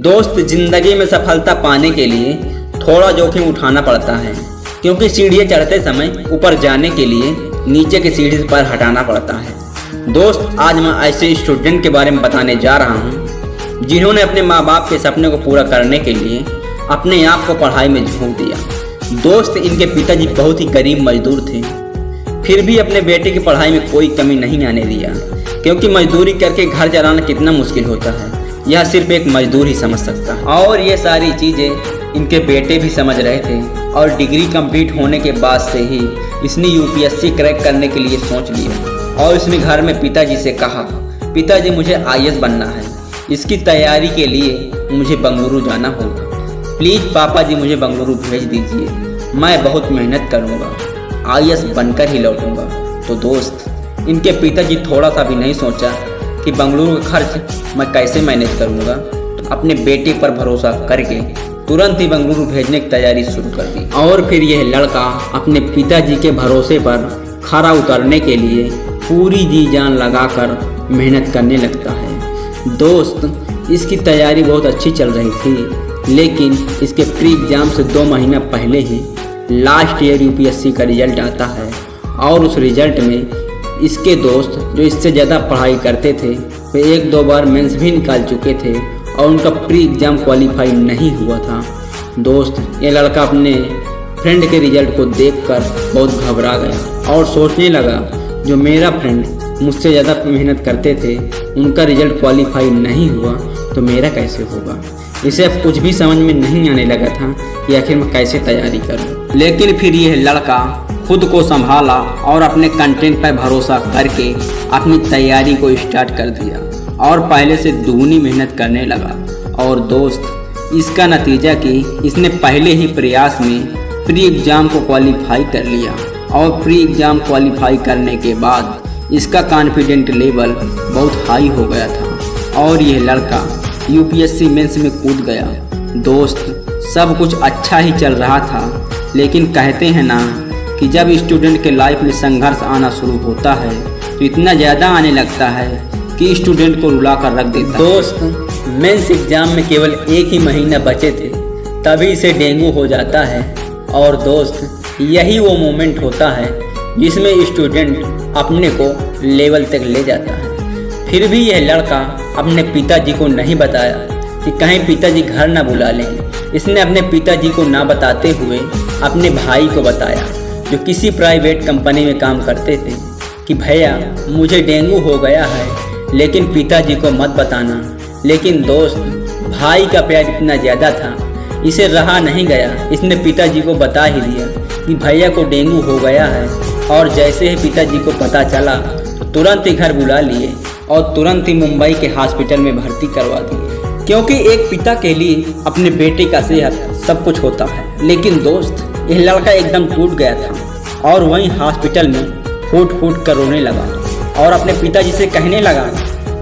दोस्त, जिंदगी में सफलता पाने के लिए थोड़ा जोखिम उठाना पड़ता है, क्योंकि सीढ़ियाँ चढ़ते समय ऊपर जाने के लिए नीचे की सीढ़ी पर हटाना पड़ता है। दोस्त, आज मैं ऐसे स्टूडेंट के बारे में बताने जा रहा हूँ जिन्होंने अपने माँ बाप के सपने को पूरा करने के लिए अपने आप को पढ़ाई में झोंक दिया। दोस्त, इनके पिताजी बहुत ही गरीब मजदूर थे, फिर भी अपने बेटे की पढ़ाई में कोई कमी नहीं आने दिया, क्योंकि मजदूरी करके घर चलाना कितना मुश्किल होता है यह सिर्फ एक मजदूर ही समझ सकता है। और ये सारी चीज़ें इनके बेटे भी समझ रहे थे और डिग्री कंप्लीट होने के बाद से ही इसने यूपीएससी क्रैक करने के लिए सोच लिया और इसने घर में पिताजी से कहा, पिताजी मुझे आईएएस बनना है, इसकी तैयारी के लिए मुझे बेंगलुरु जाना होगा, प्लीज़ पापा जी मुझे बेंगलुरु भेज दीजिए, मैं बहुत मेहनत करूँगा, आईएएस बनकर ही लौटूंगा। तो दोस्त, इनके पिताजी थोड़ा सा भी नहीं सोचा कि बेंगलुरु का खर्च मैं कैसे मैनेज करूँगा, तो अपने बेटे पर भरोसा करके तुरंत ही बेंगलुरु भेजने की तैयारी शुरू कर दी। और फिर यह लड़का अपने पिताजी के भरोसे पर खरा उतरने के लिए पूरी जी जान लगाकर मेहनत करने लगता है। दोस्त, इसकी तैयारी बहुत अच्छी चल रही थी, लेकिन इसके प्री एग्जाम से 2 महीना पहले ही लास्ट ईयर यूपीएससी का रिजल्ट आता है और उस रिजल्ट में इसके दोस्त जो इससे ज़्यादा पढ़ाई करते थे वे 1-2 बार मेंस भी निकाल चुके थे और उनका प्री एग्ज़ाम क्वालिफाई नहीं हुआ था। दोस्त, ये लड़का अपने फ्रेंड के रिजल्ट को देखकर बहुत घबरा गया और सोचने लगा, जो मेरा फ्रेंड मुझसे ज़्यादा मेहनत करते थे उनका रिजल्ट क्वालिफाई नहीं हुआ तो मेरा कैसे होगा। इसे अब कुछ भी समझ में नहीं आने लगा था कि आखिर मैं कैसे तैयारी करूं। लेकिन फिर यह लड़का खुद को संभाला और अपने कंटेंट पर भरोसा करके अपनी तैयारी को स्टार्ट कर दिया और पहले से दुगनी मेहनत करने लगा। और दोस्त, इसका नतीजा कि इसने पहले ही प्रयास में प्री एग्ज़ाम को क्वालिफाई कर लिया और प्री एग्ज़ाम क्वालिफाई करने के बाद इसका कॉन्फिडेंट लेवल बहुत हाई हो गया था और यह लड़का यूपीएससी मेंस में कूद गया। दोस्त, सब कुछ अच्छा ही चल रहा था, लेकिन कहते हैं ना कि जब स्टूडेंट के लाइफ में संघर्ष आना शुरू होता है तो इतना ज़्यादा आने लगता है कि स्टूडेंट को रुला कर रख देता है। दोस्त, मेंस एग्ज़ाम में केवल 1 ही महीना बचे थे तभी इसे डेंगू हो जाता है। और दोस्त, यही वो मोमेंट होता है जिसमें स्टूडेंट अपने को लेवल तक ले जाता है। फिर भी यह लड़का अपने पिताजी को नहीं बताया कि कहीं पिताजी घर ना बुला लें। इसने अपने पिताजी को ना बताते हुए अपने भाई को बताया, जो किसी प्राइवेट कंपनी में काम करते थे, कि भैया मुझे डेंगू हो गया है, लेकिन पिताजी को मत बताना। लेकिन दोस्त, भाई का प्यार इतना ज़्यादा था, इसे रहा नहीं गया, इसने पिताजी को बता ही दिया कि भैया को डेंगू हो गया है। और जैसे ही पिताजी को पता चला तो तुरंत ही घर बुला लिए और तुरंत ही मुंबई के हॉस्पिटल में भर्ती करवा दिए, क्योंकि एक पिता के लिए अपने बेटे का सेहत सब कुछ होता है। लेकिन दोस्त, यह लड़का एकदम टूट गया था और वहीं हॉस्पिटल में फूट फूट कर रोने लगा और अपने पिताजी से कहने लगा,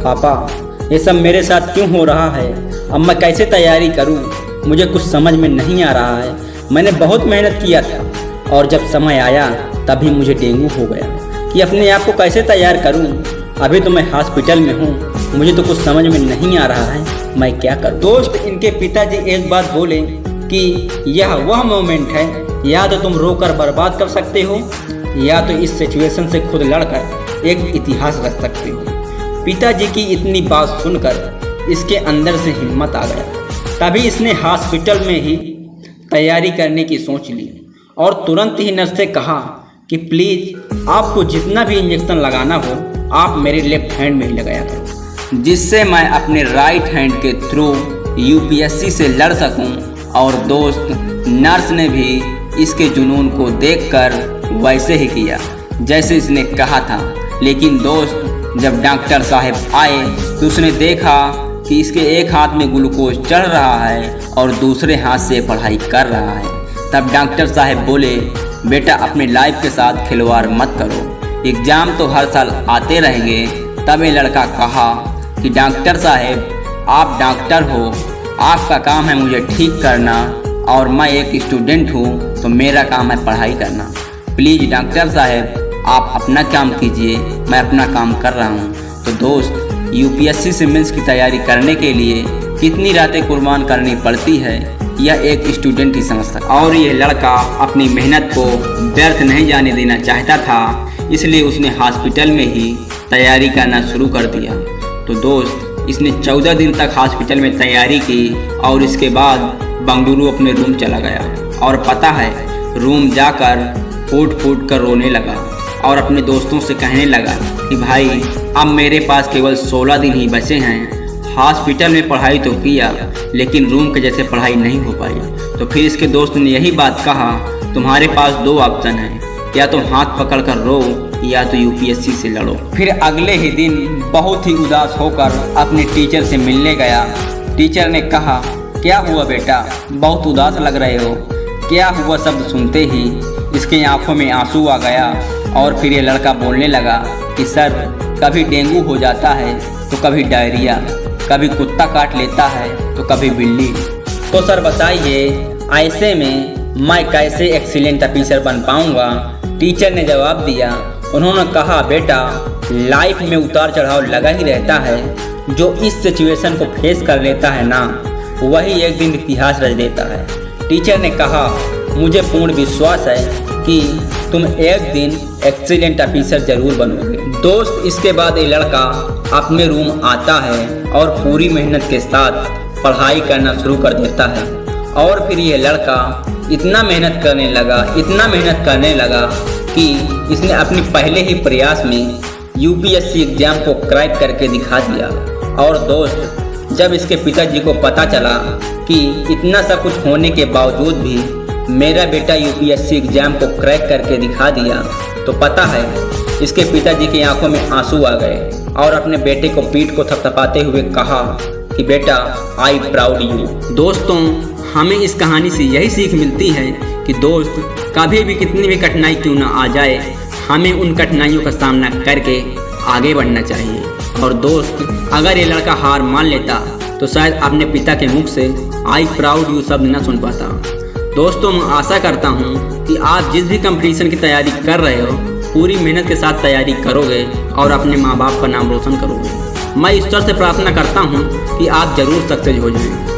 पापा ये सब मेरे साथ क्यों हो रहा है, अब मैं कैसे तैयारी करूं, मुझे कुछ समझ में नहीं आ रहा है, मैंने बहुत मेहनत किया था और जब समय आया तभी मुझे डेंगू हो गया, कि अपने आप को कैसे तैयार करूं, अभी तो मैं हॉस्पिटल में हूं, मुझे तो कुछ समझ में नहीं आ रहा है, मैं क्या करूं। दोस्त, इनके पिताजी एक बात बोले कि यह वह मोमेंट है, या तो तुम रोकर बर्बाद कर सकते हो या तो इस सिचुएशन से खुद लड़कर एक इतिहास रच सकते हो। पिताजी की इतनी बात सुनकर इसके अंदर से हिम्मत आ गया, तभी इसने हॉस्पिटल में ही तैयारी करने की सोच ली और तुरंत ही नर्स से कहा कि प्लीज़ आपको जितना भी इंजेक्शन लगाना हो आप मेरे लेफ्ट हैंड में ही लगाया करो, जिससे मैं अपने राइट हैंड के थ्रू यूपीएससी से लड़ सकूं। और दोस्त, नर्स ने भी इसके जुनून को देखकर वैसे ही किया जैसे इसने कहा था। लेकिन दोस्त, जब डॉक्टर साहब आए तो उसने देखा कि इसके एक हाथ में ग्लूकोज चढ़ रहा है और दूसरे हाथ से पढ़ाई कर रहा है। तब डॉक्टर साहब बोले, बेटा अपने लाइफ के साथ खिलवाड़ मत करो, एग्ज़ाम तो हर साल आते रहेंगे। तब ये लड़का कहा कि डॉक्टर साहब आप डॉक्टर हो, आपका काम है मुझे ठीक करना और मैं एक स्टूडेंट हूँ तो मेरा काम है पढ़ाई करना, प्लीज़ डॉक्टर साहब आप अपना काम कीजिए, मैं अपना काम कर रहा हूँ। तो दोस्त, यूपीएससी से मेंस की तैयारी करने के लिए कितनी रातें कुर्बान करनी पड़ती है यह एक स्टूडेंट ही समझ सकता। और यह लड़का अपनी मेहनत को व्यर्थ नहीं जाने देना चाहता था, इसलिए उसने हॉस्पिटल में ही तैयारी करना शुरू कर दिया। तो दोस्त, इसने 14 दिन तक हॉस्पिटल में तैयारी की और इसके बाद बंगलुरु अपने रूम चला गया। और पता है, रूम जाकर फूट फूट कर रोने लगा और अपने दोस्तों से कहने लगा कि भाई अब मेरे पास केवल 16 दिन ही बचे हैं। हॉस्पिटल में पढ़ाई तो किया लेकिन रूम के जैसे पढ़ाई नहीं हो पाई। तो फिर इसके दोस्त ने यही बात कहा, तुम्हारे पास 2 ऑप्शन हैं, या तो हाथ पकड़ कर रो या तो यूपीएससी से लड़ो। फिर अगले ही दिन बहुत ही उदास होकर अपने टीचर से मिलने गया। टीचर ने कहा, क्या हुआ बेटा, बहुत उदास लग रहे हो। क्या हुआ शब्द सुनते ही इसके आंखों में आंसू आ गया और फिर ये लड़का बोलने लगा कि सर, कभी डेंगू हो जाता है तो कभी डायरिया, कभी कुत्ता काट लेता है तो कभी बिल्ली। तो सर बताइए, ऐसे में मैं कैसे एक्सीलेंट ऑफिसर बन पाऊंगा। टीचर ने जवाब दिया, उन्होंने कहा, बेटा लाइफ में उतार चढ़ाव लगा ही रहता है, जो इस सिचुएशन को फेस कर लेता है ना, वही एक दिन इतिहास रच देता है। टीचर ने कहा, मुझे पूर्ण विश्वास है कि तुम एक दिन एक्सीलेंट ऑफिसर जरूर बनोगे। दोस्त, इसके बाद ये लड़का अपने रूम आता है और पूरी मेहनत के साथ पढ़ाई करना शुरू कर देता है। और फिर ये लड़का इतना मेहनत करने लगा कि इसने अपने पहले ही प्रयास में यूपीएससी एग्जाम को क्रैक करके दिखा दिया। और दोस्त, जब इसके पिताजी को पता चला कि इतना सब कुछ होने के बावजूद भी मेरा बेटा यूपीएससी एग्जाम को क्रैक करके दिखा दिया, तो पता है इसके पिताजी की आंखों में आंसू आ गए और अपने बेटे को पीठ को थपथपाते हुए कहा कि बेटा, आई प्राउड यू। दोस्तों, हमें इस कहानी से यही सीख मिलती है कि दोस्त, कभी भी कितनी भी कठिनाई क्यों ना आ जाए, हमें उन कठिनाइयों का सामना करके आगे बढ़ना चाहिए। और दोस्त, अगर ये लड़का हार मान लेता तो शायद अपने पिता के मुख से आई प्राउड यू शब्द न सुन पाता। दोस्तों, मैं आशा करता हूँ कि आप जिस भी कंपटीशन की तैयारी कर रहे हो, पूरी मेहनत के साथ तैयारी करोगे और अपने माँ बाप का नाम रोशन करोगे। मैं ईश्वर से प्रार्थना करता हूँ कि आप जरूर सक्सेस हो जाएं।